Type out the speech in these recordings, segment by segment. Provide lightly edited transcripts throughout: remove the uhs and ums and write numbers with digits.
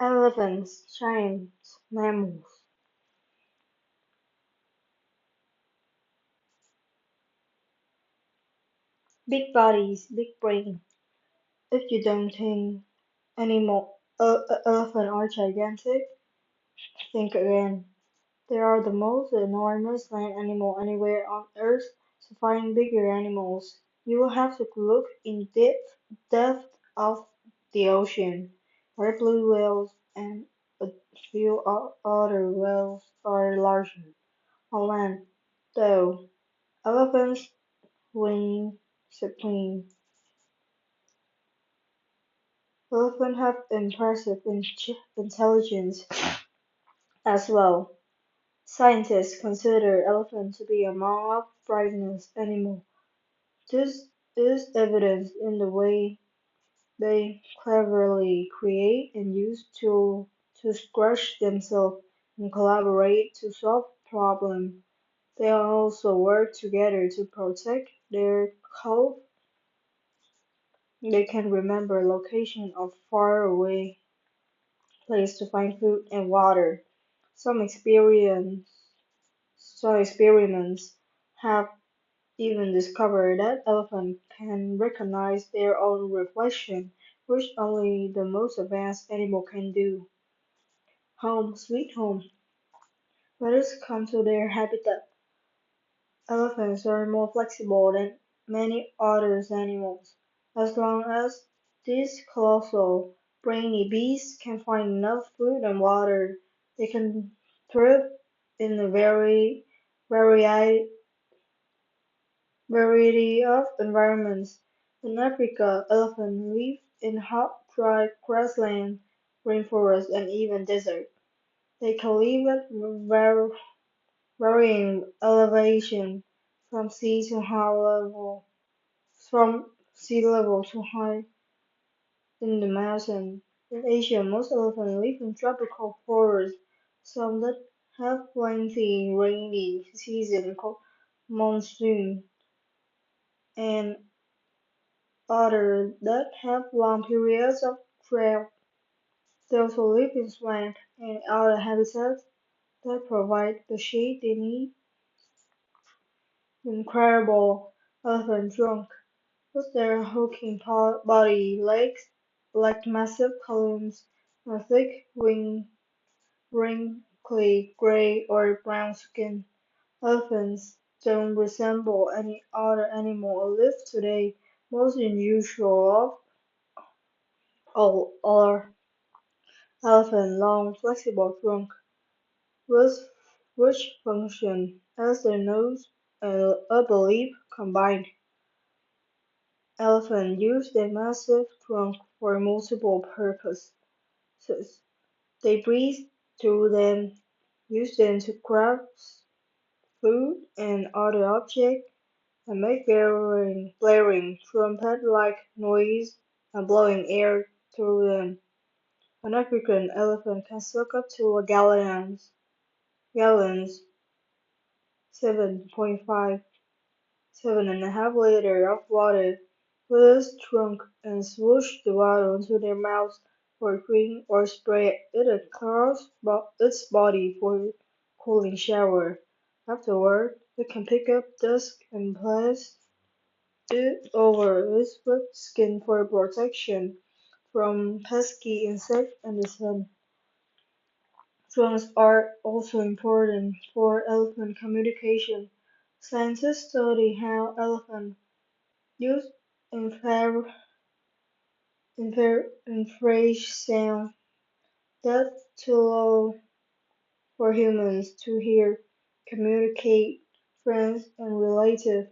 Elephants, giant mammals, big bodies, big brain. If you don't think elephants are gigantic, think again. They are the most enormous land animal anywhere on Earth. To find bigger animals, you will have to look in depth of the ocean. Red blue whales and a few other whales are larger. On land, though, elephants reign supreme. Elephants have impressive intelligence as well. Scientists consider elephants to be among the brightest animals. This is evidenced in the way they cleverly create and use tools to scratch themselves and collaborate to solve problems. They also work together to protect their coat. They can remember location of far away place to find food and water. Some experience some experiments have even discovered that elephants can recognize their own reflection, which only the most advanced animal can do. Home, sweet home. Let us come to their habitat. Elephants are more flexible than many other animals. As long as these colossal, brainy beasts can find enough food and water, they can thrive in a vari- variety of environments. In Africa, elephants live in hot, dry grassland, rainforest, and even desert. They can live at varying elevation from sea to high level, from sea level to high in the mountain. In Asia, most elephants live in tropical forests, some that have lengthy rainy season called monsoon, and others that have long periods of drought. They also live in swamps and other habitats that provide the shade they need. Incredible elephant trunk with their hulking body, legs like massive columns, and thick wrinkly gray or brown skin. Elephants don't resemble any other animal alive today. Most unusual of all are elephant long flexible trunk, with which function as their nose and upper lip combined. Elephants use their massive trunk for multiple purposes. They breathe through them, use them to grasp food and other objects, and make blaring trumpet-like noise and blowing air through them. An African elephant can suck up to a gallons (7.5, 7.5 liters) of water with its trunk and swoosh the water into their mouths for drink or spray it across its body for a cooling shower. Afterward, it can pick up dust and place it over its wet skin for protection from pesky insects and the sun. Drones are also important for elephant communication. Scientists study how elephants use infrared sound that too low for humans to hear, communicate, friends and relatives,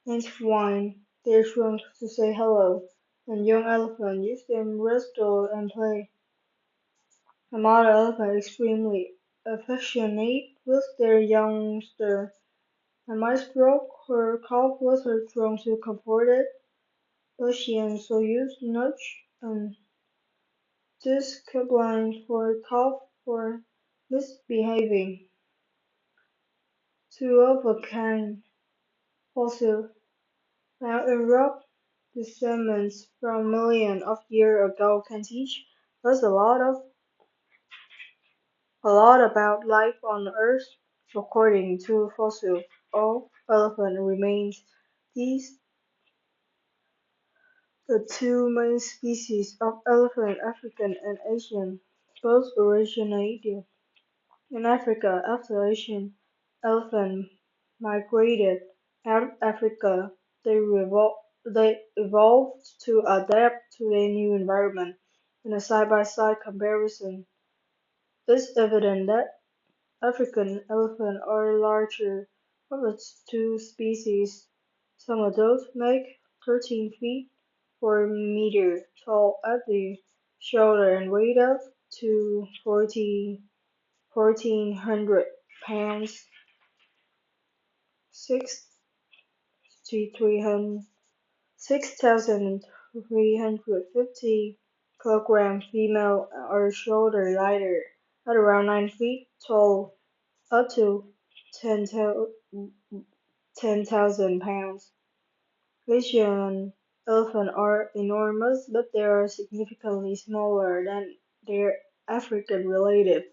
entwine their trunks to say hello, and young elephants use them to wrestle and play. A mother elephant is extremely affectionate with their youngster and might stroke her calf with her trunk to comfort it, but she also uses nudge and discipline for her calf for misbehaving. Two of a kind fossil found in rock sediments from millions of years ago can teach There's a lot about life on Earth. According to fossil all elephant remains. These the two main species of elephant, African and Asian, both originated in Africa after Asian elephant migrated out of Africa. They evolved to adapt to their new environment. In a side-by-side comparison, it's evident that African elephant are larger of the two species. Some adults make 13 feet 4 meter tall at the shoulder and weigh up to 1,400 pounds, 6,350 kilograms. Female are shoulder lighter at around 9 feet tall, up to 10,000 pounds. Asian elephants are enormous, but they are significantly smaller than their African relatives.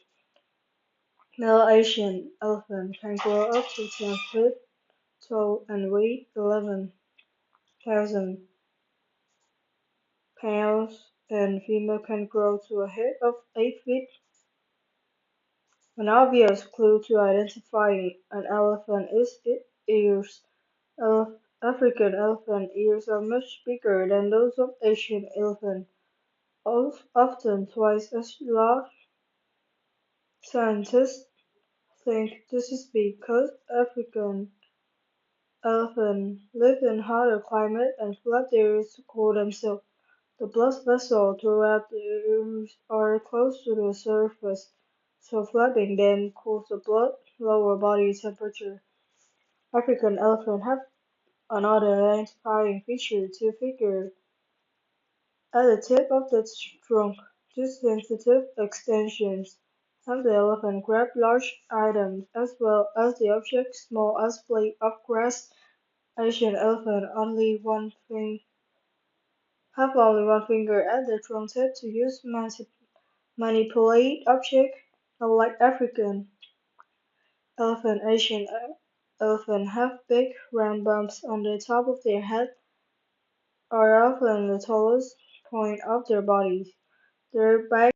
Male Asian elephant can grow up to 10 feet tall and weigh 11,000 pounds, and female can grow to a height of 8 feet. An obvious clue to identifying an elephant is its ears. African elephant ears are much bigger than those of Asian elephant, often twice as large. Scientists think this is because African elephants live in hotter climates and flood their ears to cool themselves. The blood vessels throughout the ears are close to the surface, so flooding them cools the blood, lower body temperature. African elephants have another identifying feature: two fingers at the tip of the trunk. These sensitive extensions help the elephant grab large items as well as the objects small as blade of grass. Asian elephants have only one finger at the trunk tip to use manipulate objects, unlike African elephant. Asian elephants have big round bumps on the top of their head, are often the tallest point of their bodies. Their back